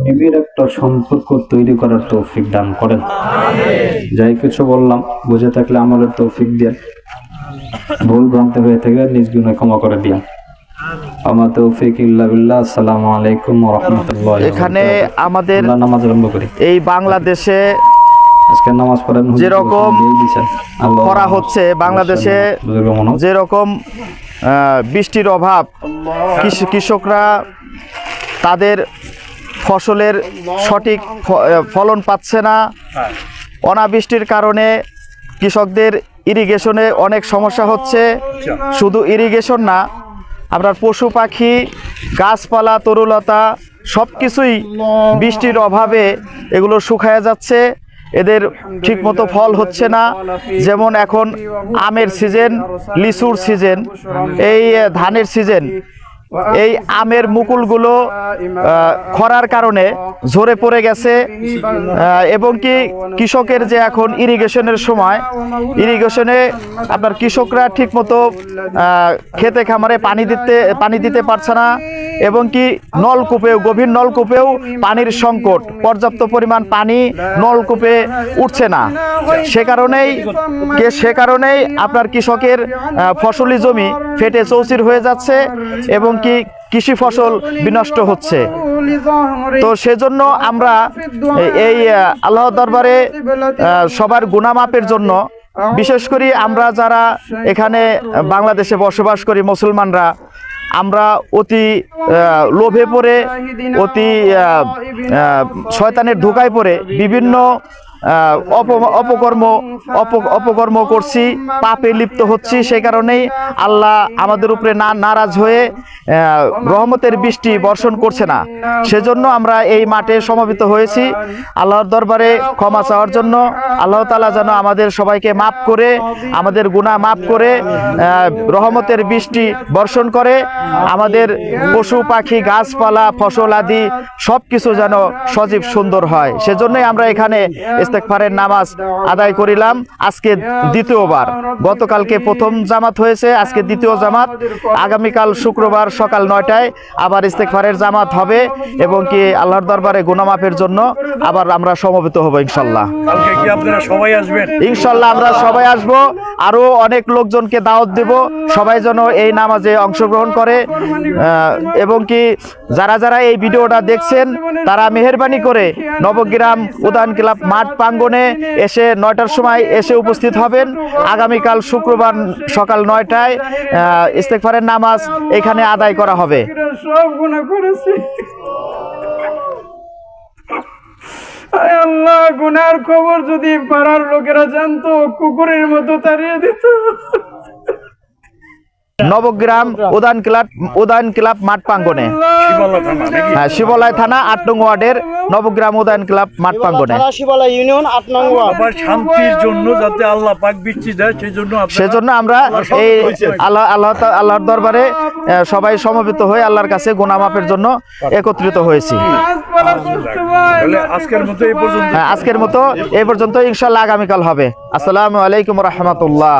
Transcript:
নিবিড় একটা সম্পর্ক তৈরি করার তৌফিক দান করেন। যাই কিছু বললাম বুঝে থাকলে আমলের তৌফিক দেন, ভুল ভ্রান্তি হয়ে থেকে নিজ গুনাহ ক্ষমা করে দিন। আমার তৌফিক ইল্লা বিল্লাহ। আসসালামু আলাইকুম ওয়া রাহমাতুল্লাহি। এখানে আমাদের নামাজ আরম্ভ করি। এই বাংলাদেশে আজকে নামাজ পড়েন যেরকম করা হচ্ছে, বাংলাদেশে যেরকম বৃষ্টির অভাব, কৃষকরা তাদের ফসলের সঠিক ফলন পাচ্ছে না। অনাবৃষ্টির কারণে কৃষকদের ইরিগেশনে অনেক সমস্যা হচ্ছে। শুধু ইরিগেশন না, আপনার পশু পাখি, গাছপালা, তরুলতা সব কিছুই বৃষ্টির অভাবে এগুলো শুকায়া যাচ্ছে, এদের ঠিকমতো ফল হচ্ছে না। যেমন এখন আমের সিজন, লিচুর সিজন, এই ধানের সিজন, এই আমের মুকুলগুলো খরার কারণে ঝরে পড়ে গেছে। এবং কি কৃষকের যে এখন ইরিগেশনের সময়, ইরিগেশনে আপনার কৃষকরা ঠিকমতো খেতে খামারে পানি দিতে পারছে না। এবং কি নলকূপেও, গভীর নলকূপেও পানির সংকট, পর্যাপ্ত পরিমাণ পানি নলকূপে উঠছে না। সে কারণেই আপনার কৃষকের ফসলি জমি ফেটে চৌচির হয়ে যাচ্ছে এবং কি কৃষি ফসল বিনষ্ট হচ্ছে। তো সেজন্য আমরা এই আল্লাহর দরবারে সবার গুনাহ মাপের জন্য, বিশেষ করে আমরা যারা এখানে বাংলাদেশে বসবাস করি মুসলমানরা, আমরা অতি লোভে পড়ে, অতি শয়তানের ধোঁকায় পড়ে বিভিন্ন অপকর্ম করছি, পাপে লিপ্ত হচ্ছি। সেই কারণেই আল্লাহ আমাদের উপরে নারাজ হয়ে রহমতের বৃষ্টি বর্ষণ করছে না। সেজন্য আমরা এই মাঠে সমবেত হয়েছি আল্লাহর দরবারে ক্ষমা চাওয়ার জন্য। আল্লাহ তাআলা যেন আমাদের সবাইকে মাফ করে, আমাদের গুনাহ মাফ করে রহমতের বৃষ্টি বর্ষণ করে, আমাদের পশু পাখি, গাছপালা, ফসল আদি সব কিছু যেন সজীব সুন্দর হয়। সেজন্যই আমরা এখানে ইস্তেগফারের নামাজ আদায় করিলাম। আজকে দ্বিতীয়বার, গতকালকে প্রথম জামাত হয়েছে, আজকে দ্বিতীয় জামাত। আগামীকাল শুক্রবার সকাল 9টায় আবার ইস্তেগফারের জামাত হবে এবং কি আল্লাহর দরবারে গুনাহ মাফের জন্য আবার আমরা সমবেত হব ইনশাআল্লাহ। কালকে কি আপনারা সবাই আসবেন? ইনশাআল্লাহ আমরা সবাই আসব, আরো অনেক লোকজনকে দাওয়াত দেব, সবাই যেন এই নামাজে অংশগ্রহণ করে। এবং কি যারা এই ভিডিওটা দেখছেন তারা মেহেরবানি করে নবগ্রাম উদান ক্লাব মাঠ প্রাঙ্গণে এসে 9টার সময় এসে উপস্থিত হবেন। আগামীকাল শুক্রবার সকাল 9টায় ইস্তেগফারের নামাজ এখানে আদায় করা হবে। সব গুনাহ করেছি আল্লাহ, গুনার খবর যদি পাড়ার লোকেরা জানতো কুকুরের মতো তাড়িয়ে দিত। নবগ্রাম উদয়ন ক্লাব মাঠ প্রাঙ্গণে, হ্যাঁ, শিবলয় থানা 8 নং ওয়ার্ডের নবগ্রাম উদয়ন ক্লাব মাঠ প্রাঙ্গণে, শিবলয় ইউনিয়ন 8 নং ওয়ার্ড। শান্তির জন্য যাতে আল্লাহ পাক বৃষ্টি দেয়, সেজন্য আমরা এই আল্লাহর দরবারে সবাই সমবেত হয়ে আল্লাহর কাছে গুনাহ মাফের জন্য একত্রিত হয়েছি। আজকের মতো এই পর্যন্ত, ইনশাআল্লাহ আগামীকাল হবে। আসসালামু আলাইকুম ওয়া রাহমাতুল্লাহ।